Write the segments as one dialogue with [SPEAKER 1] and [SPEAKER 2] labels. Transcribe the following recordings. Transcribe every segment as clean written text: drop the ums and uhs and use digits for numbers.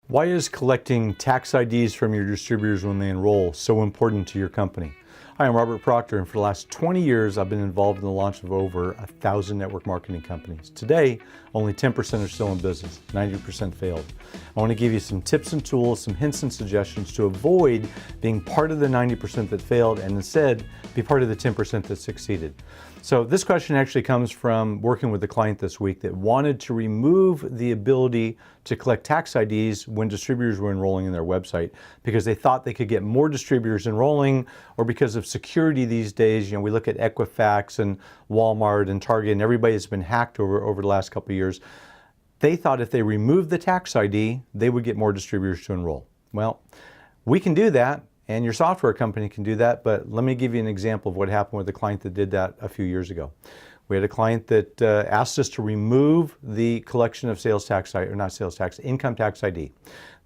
[SPEAKER 1] Why is collecting tax IDs from your distributors when they enroll so important to your company? Hi, I'm Robert Proctor, and for the last 20 years, I've been involved in the launch of over 1,000 network marketing companies. Today, only 10% are still in business, 90% failed. I want to give you some tips and tools, some hints and suggestions to avoid being part of the 90% that failed and instead be part of the 10% that succeeded. So this question actually comes from working with a client this week that wanted to remove the ability to collect tax IDs when distributors were enrolling in their website because they thought they could get more distributors enrolling, or because of security these days. We look at Equifax and Walmart and Target, and everybody has been hacked over the last couple of years. They thought if they removed the tax ID, they would get more distributors to enroll. Well, we can do that, and your software company can do that, but let me give you an example of what happened with a client that did that a few years ago. We had a client that asked us to remove the collection of income tax ID,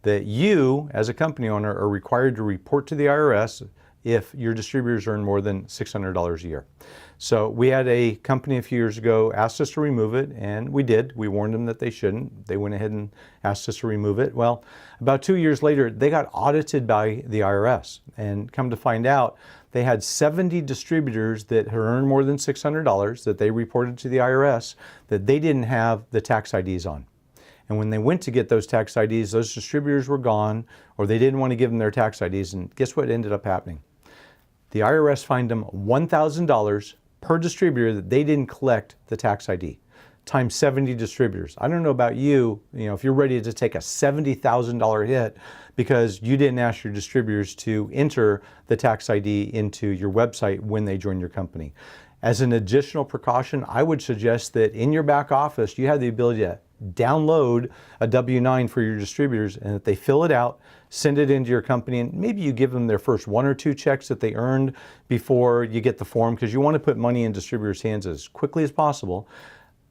[SPEAKER 1] that you, as a company owner, are required to report to the IRS if your distributors earn more than $600 a year. So we had a company a few years ago asked us to remove it, and we did. We warned them that they shouldn't. They went ahead and asked us to remove it. Well, about 2 years later, they got audited by the IRS, and come to find out, they had 70 distributors that had earned more than $600 that they reported to the IRS that they didn't have the tax IDs on. And when they went to get those tax IDs, those distributors were gone, or they didn't want to give them their tax IDs, and guess what ended up happening? The IRS fined them $1,000 per distributor that they didn't collect the tax ID, times 70 distributors. I don't know about you, if you're ready to take a $70,000 hit because you didn't ask your distributors to enter the tax ID into your website when they join your company. As an additional precaution, I would suggest that in your back office, you have the ability to download a W-9 for your distributors, and that they fill it out, send it into your company, and maybe you give them their first 1 or 2 checks that they earned before you get the form, because you want to put money in distributors' hands as quickly as possible,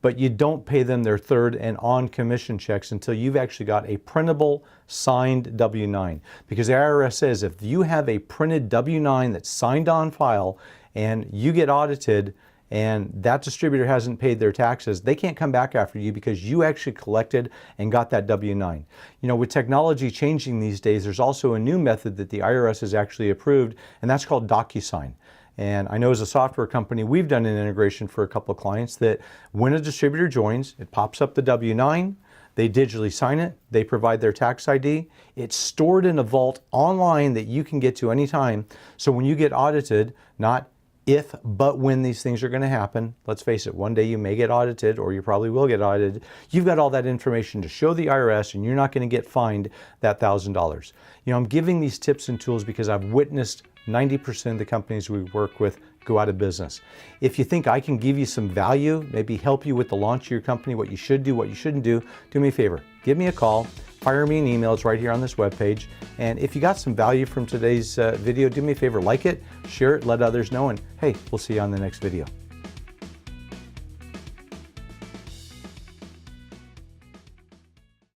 [SPEAKER 1] but you don't pay them their third and on commission checks until you've actually got a printable, signed W-9. Because the IRS says if you have a printed W-9 that's signed on file and you get audited, and that distributor hasn't paid their taxes, they can't come back after you because you actually collected and got that W-9. With technology changing these days, there's also a new method that the IRS has actually approved, and that's called DocuSign. And I know as a software company, we've done an integration for a couple of clients that when a distributor joins, it pops up the W-9, they digitally sign it, they provide their tax ID, it's stored in a vault online that you can get to anytime. So when you get audited, not if, but when these things are going to happen, let's face it, one day you may get audited, or you probably will get audited, you've got all that information to show the IRS, and you're not going to get fined that $1,000. I'm giving these tips and tools because I've witnessed 90% of the companies we work with go out of business. If you think I can give you some value, maybe help you with the launch of your company, what you should do, what you shouldn't do me a favor. Give me a call, fire me an email. It's right here on this webpage. And if you got some value from today's video, do me a favor, like it, share it, let others know, and hey, we'll see you on the next video.